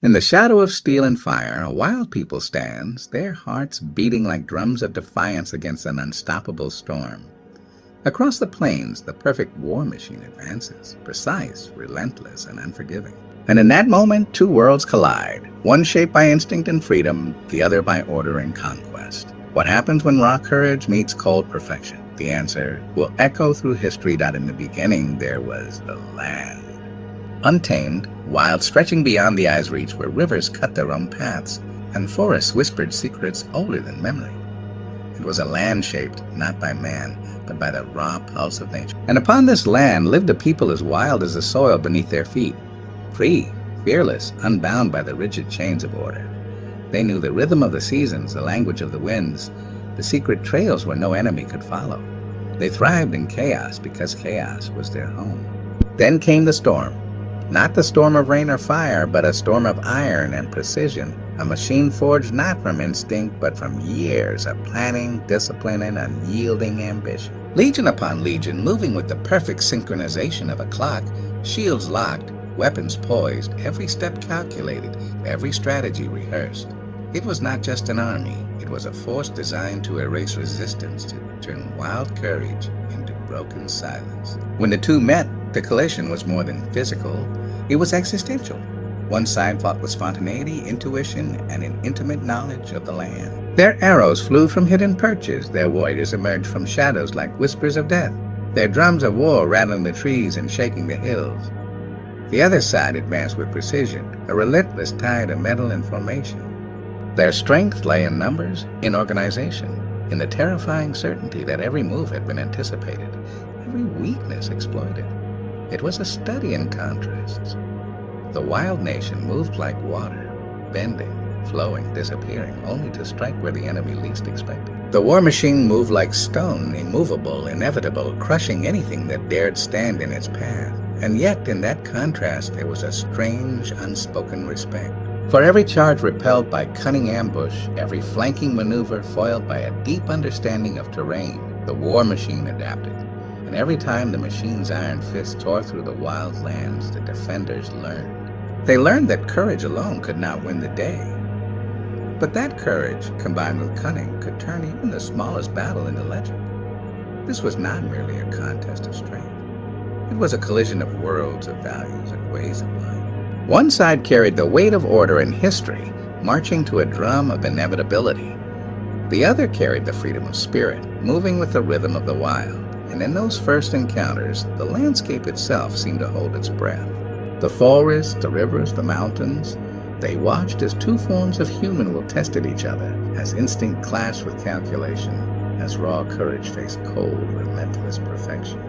In the shadow of steel and fire, a wild people stands, their hearts beating like drums of defiance against an unstoppable storm. Across the plains, the perfect war machine advances, precise, relentless, and unforgiving. And in that moment, two worlds collide, one shaped by instinct and freedom, the other by order and conquest. What happens when raw courage meets cold perfection? The answer will echo through history that in the beginning there was the land. Untamed, wild, stretching beyond the eye's reach, where rivers cut their own paths, and forests whispered secrets older than memory. It was a land shaped, not by man, but by the raw pulse of nature. And upon this land lived a people as wild as the soil beneath their feet, free, fearless, unbound by the rigid chains of order. They knew the rhythm of the seasons, the language of the winds, the secret trails where no enemy could follow. They thrived in chaos because chaos was their home. Then came the storm. Not the storm of rain or fire, but a storm of iron and precision. A machine forged not from instinct, but from years of planning, discipline, and unyielding ambition. Legion upon legion, moving with the perfect synchronization of a clock, shields locked, weapons poised, every step calculated, every strategy rehearsed. It was not just an army, it was a force designed to erase resistance, to turn wild courage into broken silence. When the two met, the collision was more than physical, it was existential. One side fought with spontaneity, intuition, and an intimate knowledge of the land. Their arrows flew from hidden perches, their warriors emerged from shadows like whispers of death, their drums of war rattling the trees and shaking the hills. The other side advanced with precision, a relentless tide of metal and formation. Their strength lay in numbers, in organization, in the terrifying certainty that every move had been anticipated, every weakness exploited. It was a study in contrasts. The wild nation moved like water, bending, flowing, disappearing, only to strike where the enemy least expected. The war machine moved like stone, immovable, inevitable, crushing anything that dared stand in its path. And yet, in that contrast, there was a strange, unspoken respect. For every charge repelled by cunning ambush, every flanking maneuver foiled by a deep understanding of terrain, the war machine adapted. And every time the machine's iron fist tore through the wild lands, the defenders learned. They learned that courage alone could not win the day. But that courage, combined with cunning, could turn even the smallest battle into legend. This was not merely a contest of strength. It was a collision of worlds, of values, of ways of life. One side carried the weight of order and history, marching to a drum of inevitability. The other carried the freedom of spirit, moving with the rhythm of the wild. And in those first encounters, the landscape itself seemed to hold its breath. The forests, the rivers, the mountains, they watched as two forms of human will tested each other, as instinct clashed with calculation, as raw courage faced cold, relentless perfection.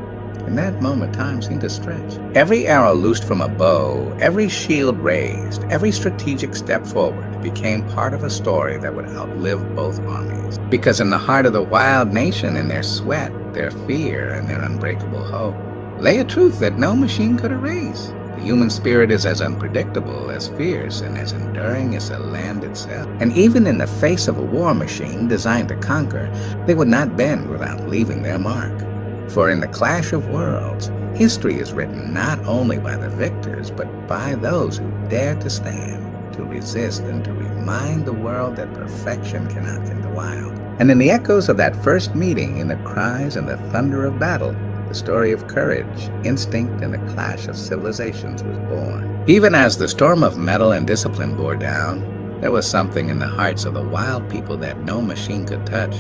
In that moment, time seemed to stretch. Every arrow loosed from a bow, every shield raised, every strategic step forward became part of a story that would outlive both armies. Because in the heart of the wild nation, in their sweat, their fear, and their unbreakable hope, lay a truth that no machine could erase. The human spirit is as unpredictable, as fierce, and as enduring as the land itself. And even in the face of a war machine designed to conquer, they would not bend without leaving their mark. For in the clash of worlds, history is written not only by the victors, but by those who dare to stand, to resist, and to remind the world that perfection cannot end the wild. And in the echoes of that first meeting, in the cries and the thunder of battle, the story of courage, instinct, and the clash of civilizations was born. Even as the storm of metal and discipline bore down, there was something in the hearts of the wild people that no machine could touch.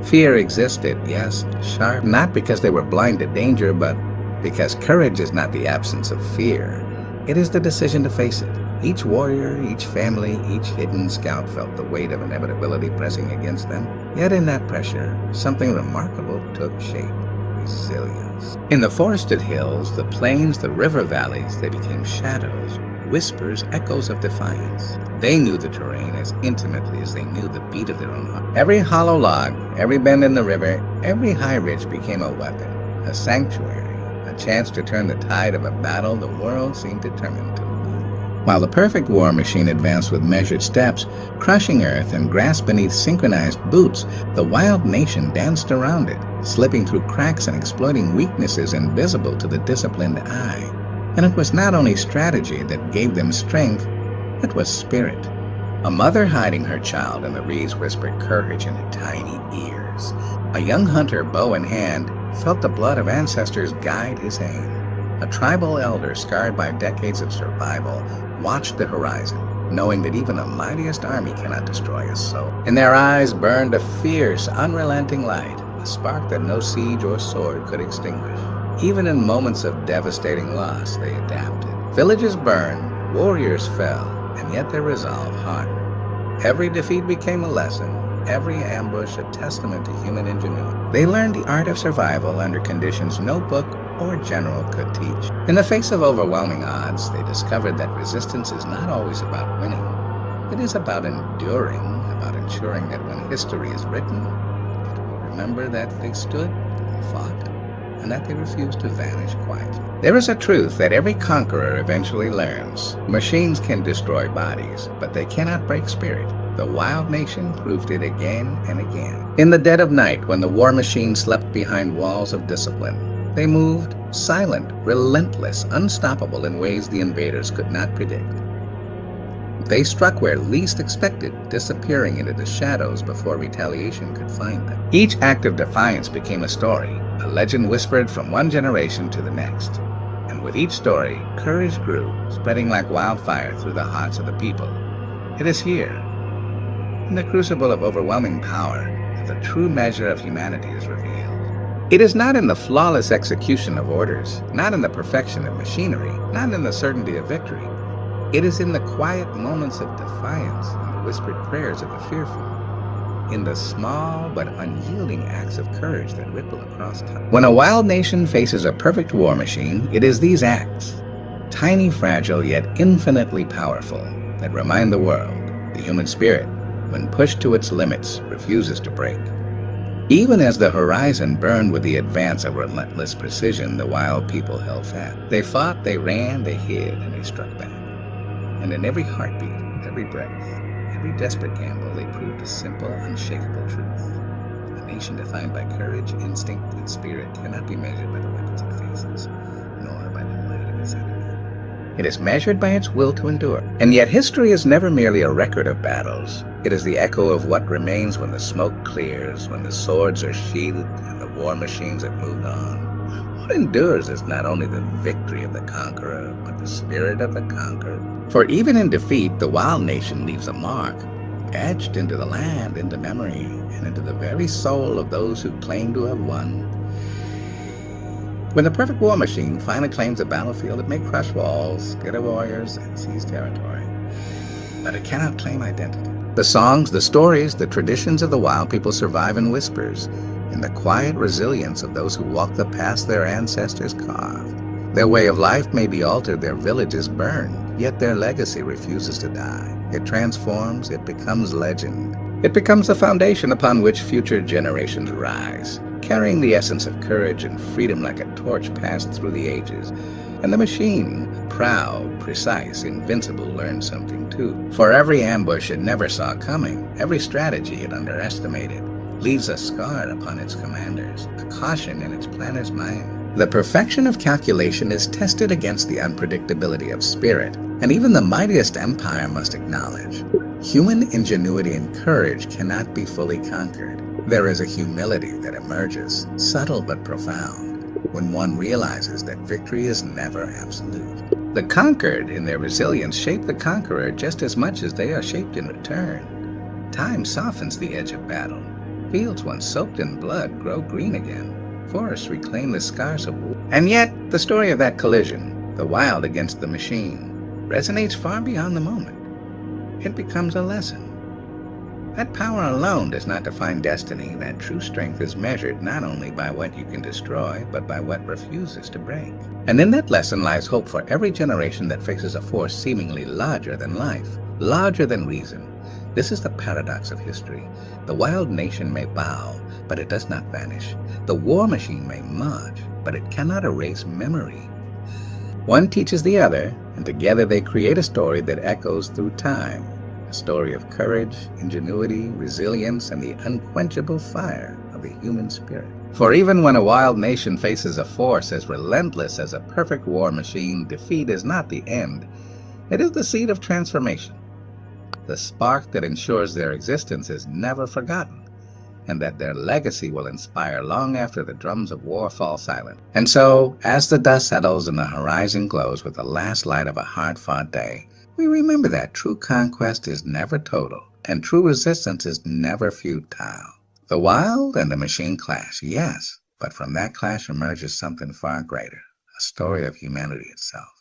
Fear existed, yes, sharp, not because they were blind to danger, but because courage is not the absence of fear. It is the decision to face it. Each warrior, each family, each hidden scout felt the weight of inevitability pressing against them. Yet in that pressure, something remarkable took shape. Resilience. In the forested hills, the plains, the river valleys, they became shadows, whispers, echoes of defiance. They knew the terrain as intimately as they knew the beat of their own heart. Every hollow log, every bend in the river, every high ridge became a weapon, a sanctuary, a chance to turn the tide of a battle the world seemed determined to lose. While the perfect war machine advanced with measured steps, crushing earth and grass beneath synchronized boots, the wild nation danced around it, slipping through cracks and exploiting weaknesses invisible to the disciplined eye. And it was not only strategy that gave them strength, It was spirit. A mother hiding her child in the reeds whispered courage in her tiny ears. A young hunter, bow in hand, felt the blood of ancestors guide his aim. A tribal elder, scarred by decades of survival, watched the horizon, knowing that even the mightiest army cannot destroy a soul. In their eyes burned a fierce, unrelenting light, a spark that no siege or sword could extinguish. Even in moments of devastating loss, they adapted. Villages burned, warriors fell, and yet their resolve hardened. Every defeat became a lesson, every ambush a testament to human ingenuity. They learned the art of survival under conditions no book or general could teach. In the face of overwhelming odds, they discovered that resistance is not always about winning. It is about enduring, about ensuring that when history is written, it will remember that they stood, that they fought, and that they refused to vanish quietly. There is a truth that every conqueror eventually learns. Machines can destroy bodies, but they cannot break spirit. The wild nation proved it again and again. In the dead of night, when the war machine slept behind walls of discipline, they moved, silent, relentless, unstoppable in ways the invaders could not predict. They struck where least expected, disappearing into the shadows before retaliation could find them. Each act of defiance became a story, a legend whispered from one generation to the next. And with each story, courage grew, spreading like wildfire through the hearts of the people. It is here, in the crucible of overwhelming power, that the true measure of humanity is revealed. It is not in the flawless execution of orders, not in the perfection of machinery, not in the certainty of victory. It is in the quiet moments of defiance, in the whispered prayers of the fearful, in the small but unyielding acts of courage that ripple across time. When a wild nation faces a perfect war machine, it is these acts, tiny, fragile, yet infinitely powerful, that remind the world, the human spirit, when pushed to its limits, refuses to break. Even as the horizon burned with the advance of relentless precision, the wild people held fast. They fought, they ran, they hid, and they struck back. And in every heartbeat, every breath, every desperate gamble, they proved a simple, unshakable truth. A nation defined by courage, instinct, and spirit cannot be measured by the weapons it faces, nor by the might of its enemy. It is measured by its will to endure. And yet history is never merely a record of battles. It is the echo of what remains when the smoke clears, when the swords are sheathed, and the war machines have moved on. What endures is not only the victory of the conqueror, but the spirit of the conquered. For even in defeat, the wild nation leaves a mark, etched into the land, into memory, and into the very soul of those who claim to have won. When the perfect war machine finally claims a battlefield, it may crush walls, scatter warriors, and seize territory. But it cannot claim identity. The songs, the stories, the traditions of the wild people survive in whispers, in the quiet resilience of those who walk the paths their ancestors carved. Their way of life may be altered, their villages burned, yet their legacy refuses to die. It transforms, it becomes legend. It becomes the foundation upon which future generations rise, carrying the essence of courage and freedom like a torch passed through the ages. And the machine, proud, precise, invincible, learned something too. For every ambush it never saw coming, every strategy it underestimated, leaves a scar upon its commanders, a caution in its planner's mind. The perfection of calculation is tested against the unpredictability of spirit, and even the mightiest empire must acknowledge, human ingenuity and courage cannot be fully conquered. There is a humility that emerges, subtle but profound, when one realizes that victory is never absolute. The conquered, in their resilience, shape the conqueror just as much as they are shaped in return. Time softens the edge of battle. Fields once soaked in blood grow green again. Forests reclaim the scars of war. And yet, the story of that collision, the wild against the machine, resonates far beyond the moment. It becomes a lesson. That power alone does not define destiny. That true strength is measured not only by what you can destroy, but by what refuses to break. And in that lesson lies hope for every generation that faces a force seemingly larger than life, larger than reason. This is the paradox of history. The wild nation may bow, but it does not vanish. The war machine may march, but it cannot erase memory. One teaches the other, and together they create a story that echoes through time. A story of courage, ingenuity, resilience, and the unquenchable fire of the human spirit. For even when a wild nation faces a force as relentless as a perfect war machine, defeat is not the end. It is the seed of transformation, the spark that ensures their existence is never forgotten, and that their legacy will inspire long after the drums of war fall silent. And so, as the dust settles and the horizon glows with the last light of a hard-fought day, we remember that true conquest is never total, and true resistance is never futile. The wild and the machine clash, yes, but from that clash emerges something far greater, a story of humanity itself.